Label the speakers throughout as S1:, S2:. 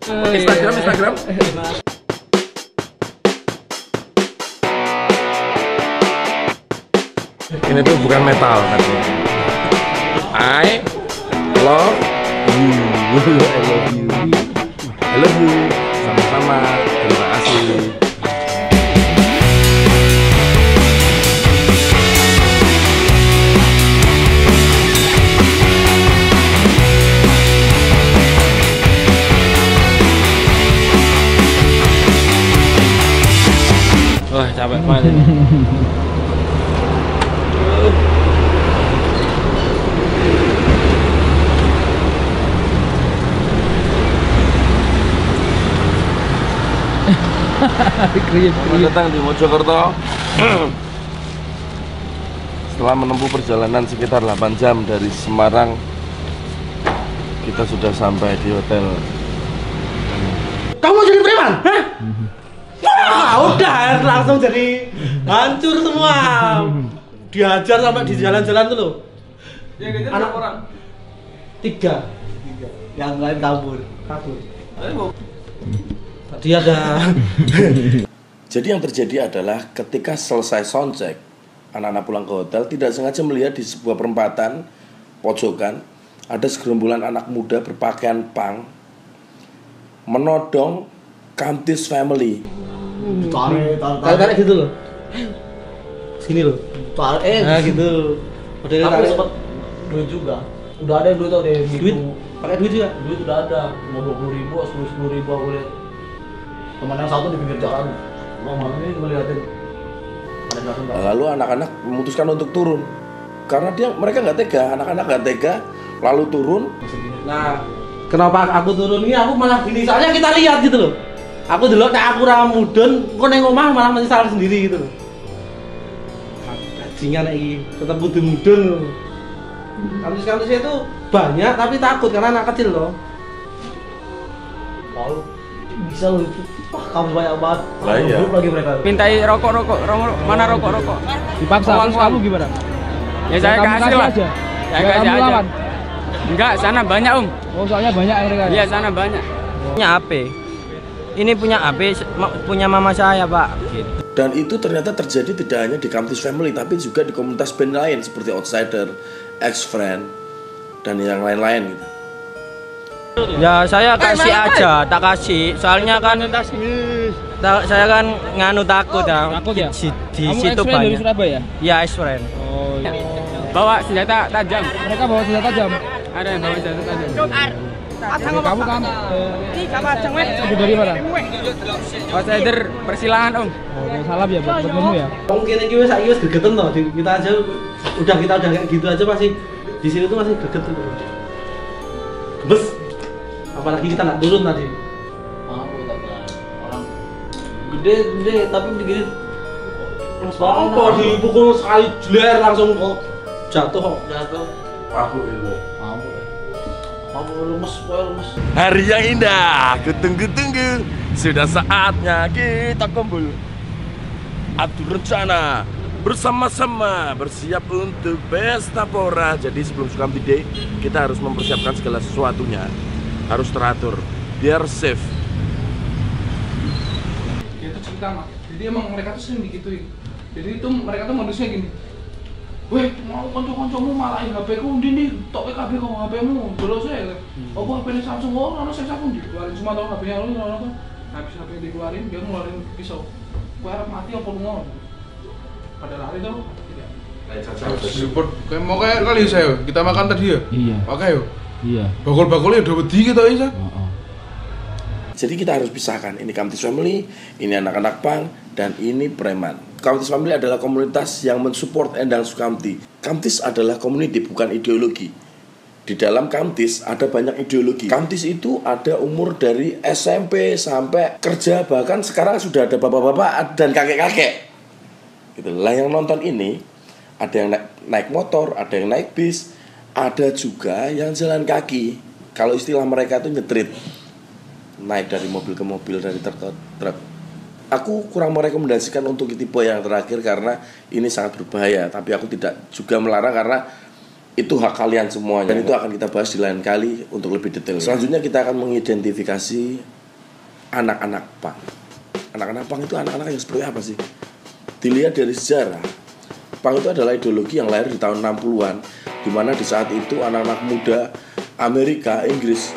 S1: Instagram. Ini tuh bukan metal katanya. I love you. I love you. Sama-sama. Terima kasih.
S2: Wah, capek banget ini.
S1: Selamat datang di Mojokerto. Setelah menempuh perjalanan sekitar 8 jam dari Semarang, kita sudah sampai di hotel.
S3: Kamu jadi preman? Hah? Wah, udah langsung jadi hancur semua. Dihajar sampai di jalan-jalan tuh loh. Anak orang 3. Yang lain kabur. Dia ada.
S1: Jadi yang terjadi adalah ketika selesai soundcheck, anak-anak pulang ke hotel tidak sengaja melihat di sebuah perempatan pojokan ada segerombolan anak muda berpakaian punk menodong Kamtis Family.
S3: Tarik gitu loh. Sini loh. Tarik nah gitu. Modelnya tarik sempat duit juga. Udah ada duit tuh deh. Duit? Pakai duit juga? Duit udah ada. Mau 20.000, 10.000 aku lihat. Teman yang satu di pinggir jalan. Malam ini ngeliatin.
S1: Lalu anak-anak memutuskan untuk turun karena mereka nggak tega, anak-anak nggak tega, lalu turun.
S3: Nah, kenapa aku turun ini? Aku malah gini, soalnya kita lihat gitu loh. Aku dulu aku ra mudun, kok neng omah malah menyesal sendiri gitu loh. Bajingan iki, tetap mudun. Kampus-kampusnya itu banyak tapi takut karena anak kecil loh. Kalau bisa loh itu. Wah, kamu banyak banget.
S1: Lah iya.
S3: Lagi mereka.
S2: Mintai rokok. Mana rokok?
S4: Dipaksa, terus kamu gimana?
S2: Ya saya kasih lah.
S4: Aja.
S2: Saya kasih
S4: kamu
S2: aja.
S4: lawan?
S2: Enggak, sana banyak Om.
S4: Oh, soalnya banyak yang mereka.
S2: Iya, sana banyak.
S5: Punya HP. Ini punya HP punya mama saya, Pak. Gitu.
S1: Dan itu ternyata terjadi tidak hanya di Kamtis Family tapi juga di komunitas band lain seperti Outsider, Ex-Friend, dan yang lain-lain gitu.
S5: Ya saya kasih aja, tak kasih. Soalnya kan saya kan nganu takut ya.
S4: Takut ya?
S5: Di
S4: Kamu
S5: situ
S4: ex-friend dari
S5: banyak.
S4: Surabaya?
S5: Ya, ex-friend.
S4: Oh, iya.
S2: Bawa senjata tajam.
S4: Mereka bawa senjata tajam.
S2: Ada yang bawa senjata tajam.
S4: Kamu kan dari mana?
S2: Outsider persilangan Om.
S4: Oh, salam ya buat temenmu ya.
S3: Mungkin ini saiki wis gregeten toh. Kita aja udah kayak gitu aja masih di sini tuh masih greget tuh. Gemes. Apalagi kita nggak turun tadi. Orang gede tapi begini. Apa dipukul sekali jeler langsung kok jatuh.
S1: Aku itu.
S3: Aku lemes.
S1: Hari yang indah, kutunggu-tunggu. Sudah saatnya kita kumpul. Atur rencana bersama-sama bersiap untuk pesta pora. Jadi sebelum Sukamti Day kita harus mempersiapkan segala sesuatunya. Harus teratur biar safe.
S4: Itu cerita Mak. Jadi emang mereka tuh sering digituin. Jadi itu mereka tuh modusnya gini. Weh, mau kanca-kancamu malahin HP-ku ndi nih, tok kabeh kok HP-mu. Terus ya. Apa HP-ne Samsung ora ono sing Samsung dikeluarin semua tau HP-nya ono apa. Habis HP dikeluarin, dia ngeluarin pisau. Kowe arep mati apa lunga? Pada lari tuh.
S6: Support kayak mau kayak kali saya kita makan tadi ya.
S4: Iya.
S6: Oke yo.
S4: Iya.
S6: Bakul-bakulnya udah wedi kita ya.
S1: Jadi kita harus pisahkan, ini Kamtis Family, ini anak-anak punk, dan ini preman. Kamtis Family adalah komunitas yang mensupport Endang Sukamti. Kamtis adalah community, bukan ideologi. Di dalam Kamtis ada banyak ideologi. Kamtis itu ada umur dari SMP sampai kerja, bahkan sekarang sudah ada bapak-bapak dan kakek-kakek. Gitu. Lah yang nonton ini ada yang naik motor, ada yang naik bis, ada juga yang jalan kaki. Kalau istilah mereka itu nyetrit, naik dari mobil ke mobil, dari truk ke truk. Aku kurang merekomendasikan untuk tipe yang terakhir karena ini sangat berbahaya. Tapi aku tidak juga melarang karena itu hak kalian semuanya, dan itu akan kita bahas di lain kali untuk lebih detail. Selanjutnya kita akan mengidentifikasi anak-anak punk. Anak-anak punk itu anak-anak yang seperti apa sih? Dilihat dari sejarah, punk itu adalah ideologi yang lahir di tahun 60-an, di mana di saat itu anak-anak muda Amerika, Inggris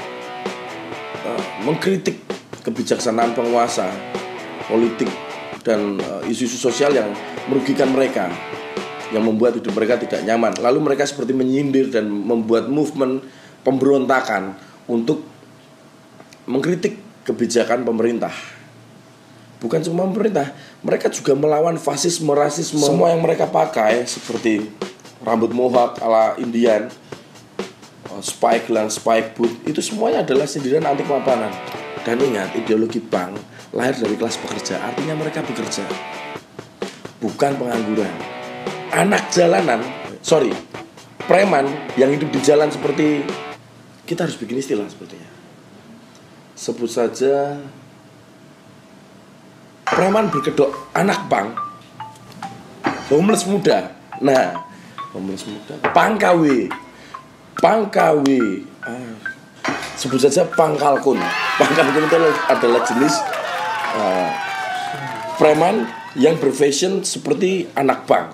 S1: mengkritik kebijaksanaan penguasa, politik, dan isu-isu sosial yang merugikan mereka, yang membuat hidup mereka tidak nyaman. Lalu mereka seperti menyindir dan membuat movement pemberontakan untuk mengkritik kebijakan pemerintah. Bukan cuma pemerintah, mereka juga melawan fasisme, rasisme. Semua yang mereka pakai seperti rambut mohawk ala Indian, spike dan spike boot, itu semuanya adalah sindiran anti kemapanan. Dan ingat, ideologi punk lahir dari kelas pekerja, artinya mereka bekerja, bukan pengangguran. Anak jalanan, preman yang hidup di jalan, seperti kita harus bikin istilah sepertinya. Sebut saja preman berkedok, anak punk, homeless muda. Nah, homeless muda, punk KW. Sebut saja pangkalkun. Pangkalkun itu adalah jenis preman yang berfashion seperti anak punk.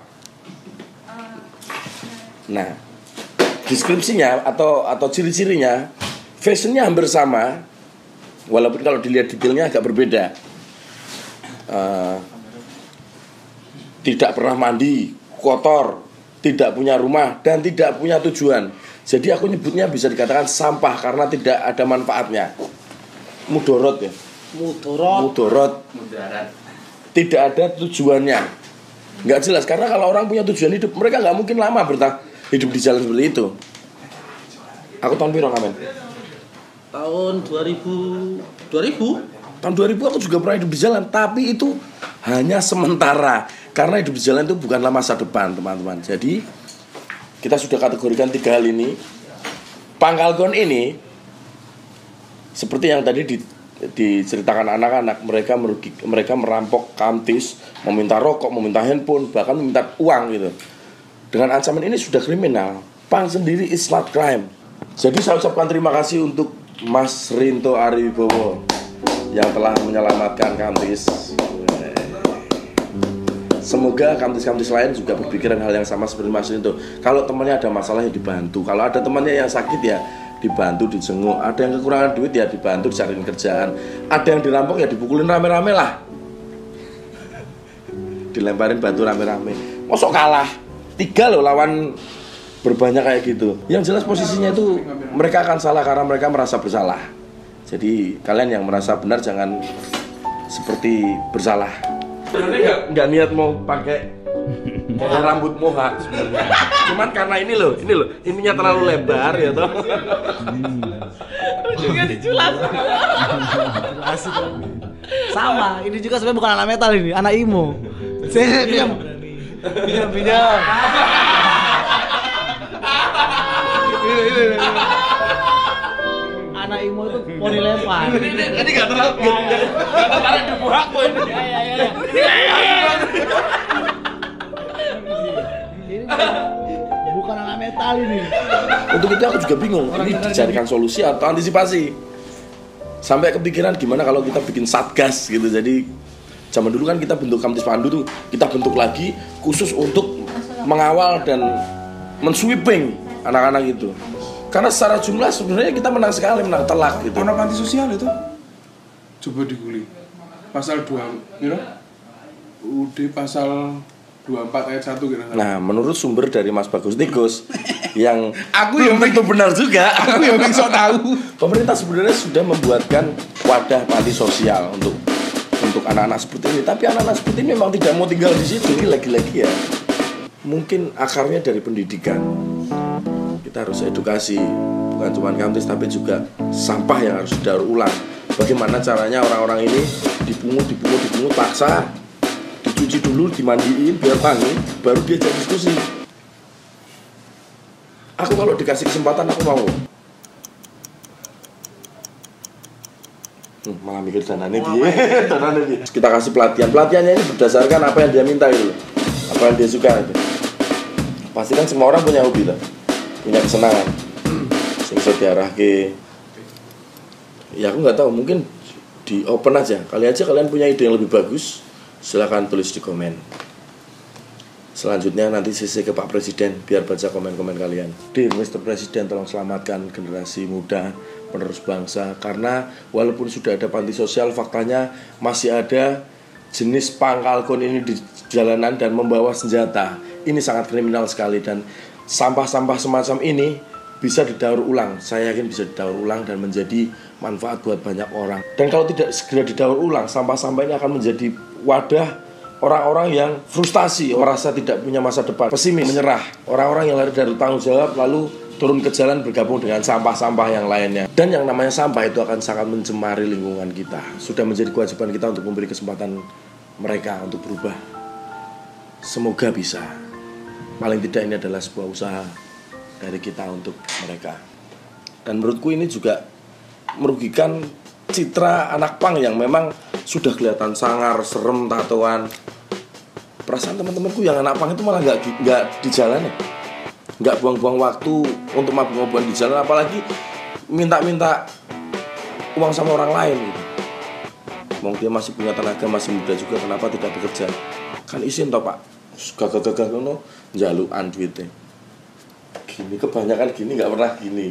S1: Nah, deskripsinya atau ciri-cirinya, fashionnya hampir sama, walaupun kalau dilihat detailnya agak berbeda. Tidak pernah mandi, kotor, tidak punya rumah, dan tidak punya tujuan. Jadi aku nyebutnya bisa dikatakan sampah karena tidak ada manfaatnya. Mudorot ya. Mudorot. Tidak ada tujuannya. Nggak jelas, karena kalau orang punya tujuan hidup, mereka nggak mungkin lama hidup di jalan seperti itu. Aku tahun piro ngamen?
S3: Tahun 2000.
S1: Tahun 2000 aku juga pernah hidup di jalan, tapi itu hanya sementara. Karena hidup di jalan itu bukanlah masa depan, teman-teman. Jadi kita sudah kategorikan 3 hal ini. Pangkalkun ini seperti yang tadi diceritakan anak-anak, mereka merampok kamtis, meminta rokok, meminta handphone, bahkan meminta uang gitu. Dengan ancaman ini sudah kriminal. Punk sendiri is not crime. Jadi saya ucapkan terima kasih untuk Mas Rinto Ariwibowo yang telah menyelamatkan kamtis. Semoga kamtis-kamtis lain juga berpikiran hal yang sama seperti Mas Rinto. Kalau temannya ada masalah ya dibantu. Kalau ada temannya yang sakit ya dibantu, dijenguk. Ada yang kekurangan duit ya dibantu, dicariin kerjaan. Ada yang dirampok ya dipukulin rame-rame lah. Dilemparin batu rame-rame. Mosok kalah 3 loh lawan berbanyak kayak gitu. Yang jelas posisinya itu mereka akan salah karena mereka merasa bersalah. Jadi kalian yang merasa benar jangan seperti bersalah. Sebenarnya nggak niat mau pakai rambut mohawk sebenarnya. Cuman karena ininya terlalu lebar ya toh.
S3: Juga diculas. Sama, ini juga sebenarnya bukan anak metal ini, anak emo. Saya pinjam. Anak emo itu poni lempar.
S1: Ini nggak terlalu tarik di mohawk kok ini.
S3: Ini bukan anak metal ini.
S1: Untuk itu aku juga bingung. Ini dicarikan solusi atau antisipasi. Sampai kepikiran gimana kalau kita bikin satgas gitu. Jadi zaman dulu kan kita bentuk Kamtis Pandu tuh, kita bentuk lagi khusus untuk mengawal dan mensweeping anak-anak itu. Karena secara jumlah sebenarnya kita menang sekali, menang telak gitu.
S6: Ono panti sosial itu. Coba diguli. Pasal 2, UUD pasal 24 ayat 1 kira-kira.
S1: Nah, menurut sumber dari Mas Bagus Tikus yang aku belum tentu benar juga.
S6: Aku yang bisa tahu.
S1: Pemerintah sebenarnya sudah membuatkan wadah panti sosial untuk anak-anak seperti ini. Tapi anak-anak seperti ini memang tidak mau tinggal di situ. Ini lagi-lagi ya. Mungkin akarnya dari pendidikan. Kita harus edukasi, bukan cuma kamtis tapi juga sampah yang harus didaur ulang. Bagaimana caranya orang-orang ini dipungut paksa, dicuci dulu, dimandiin biar wangi, baru diajak diskusi. Aku kalau dikasih kesempatan aku mau. Malah mikir dananya dia. Kita kasih pelatihannya ini berdasarkan apa yang dia minta itu, apa yang dia suka itu. Pasti kan semua orang punya hobi lah. punya kesenangan sing iso diarahke. Ya aku nggak tahu, mungkin di open aja. Kali aja kalian punya ide yang lebih bagus, silakan tulis di komen. Selanjutnya nanti CC ke Pak Presiden biar baca komen-komen kalian. Dear Mr. Presiden, tolong selamatkan generasi muda penerus bangsa. Karena walaupun sudah ada panti sosial, faktanya masih ada jenis pangkalkun ini di jalanan dan membawa senjata. Ini sangat kriminal sekali, dan sampah-sampah semacam ini bisa didaur ulang. Saya yakin bisa didaur ulang dan menjadi manfaat buat banyak orang. Dan kalau tidak segera didaur ulang, sampah-sampah ini akan menjadi wadah orang-orang yang frustasi, merasa tidak punya masa depan, pesimis, menyerah. Orang-orang yang lari dari tanggung jawab lalu turun ke jalan bergabung dengan sampah-sampah yang lainnya. Dan yang namanya sampah itu akan sangat mencemari lingkungan kita. Sudah menjadi kewajiban kita untuk memberi kesempatan mereka untuk berubah. Semoga bisa. Paling tidak ini adalah sebuah usaha dari kita untuk mereka. Dan menurutku ini juga merugikan citra anak pang yang memang sudah kelihatan sangar, serem, tatoan. Perasaan teman-temanku yang anak pang itu malah nggak di jalan ya, nggak buang-buang waktu untuk mabuk-mabukan di jalan, apalagi minta-minta uang sama orang lain gitu. Mungkin dia masih punya tenaga, masih muda juga, kenapa tidak bekerja? Kan izin toh Pak, gagah-gagah ngono njalukan duitnya. Gini kebanyakan gini, nggak pernah gini.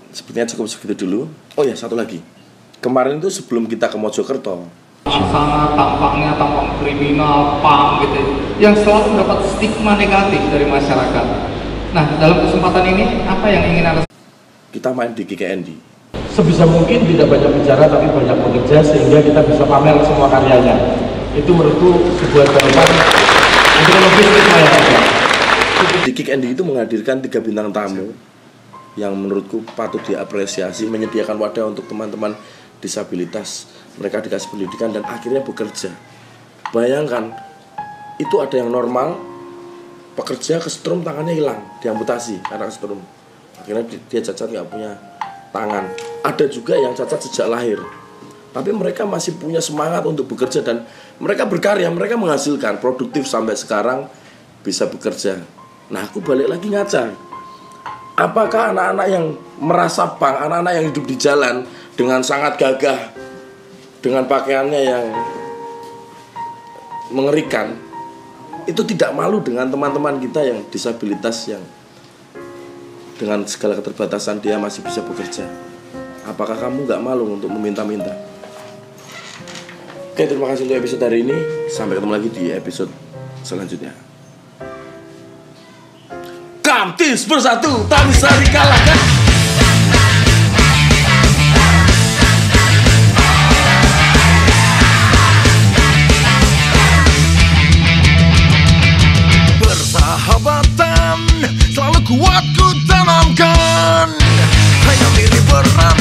S1: Sepertinya cukup segitu dulu. Oh ya, satu lagi. Kemarin itu sebelum kita ke Mojokerto,
S4: sangat tampaknya tampak kriminal, pang gitu, yang selalu mendapat stigma negatif dari masyarakat. Nah, dalam kesempatan ini apa yang ingin Anda?
S1: kita main di GKND.
S7: Sebisa mungkin tidak banyak bicara tapi banyak bekerja sehingga kita bisa pamer semua karyanya. Itu menurutku sebuah jawaban untuk lebih stigma yang ada.
S1: Di GKND itu menghadirkan 3 bintang tamu yang menurutku patut diapresiasi, menyediakan wadah untuk teman-teman disabilitas. Mereka dikasih pendidikan dan akhirnya bekerja. Bayangkan, itu ada yang normal, pekerja kesetrum tangannya hilang, diamputasi karena kesetrum. Akhirnya dia cacat, nggak punya tangan. Ada juga yang cacat sejak lahir, tapi mereka masih punya semangat untuk bekerja dan mereka berkarya, mereka menghasilkan, produktif sampai sekarang bisa bekerja. Nah, aku balik lagi ngaca. Apakah anak-anak yang merasa pang, anak-anak yang hidup di jalan dengan sangat gagah, dengan pakaiannya yang mengerikan, itu tidak malu dengan teman-teman kita yang disabilitas, yang dengan segala keterbatasan dia masih bisa bekerja? Apakah kamu gak malu untuk meminta-minta? Oke, terima kasih untuk episode hari ini. Sampai ketemu lagi di episode selanjutnya. Kamtis bersatu, tak bisa dikalahkan. Persahabatan selalu kuat ku tanamkan, hanya diri berat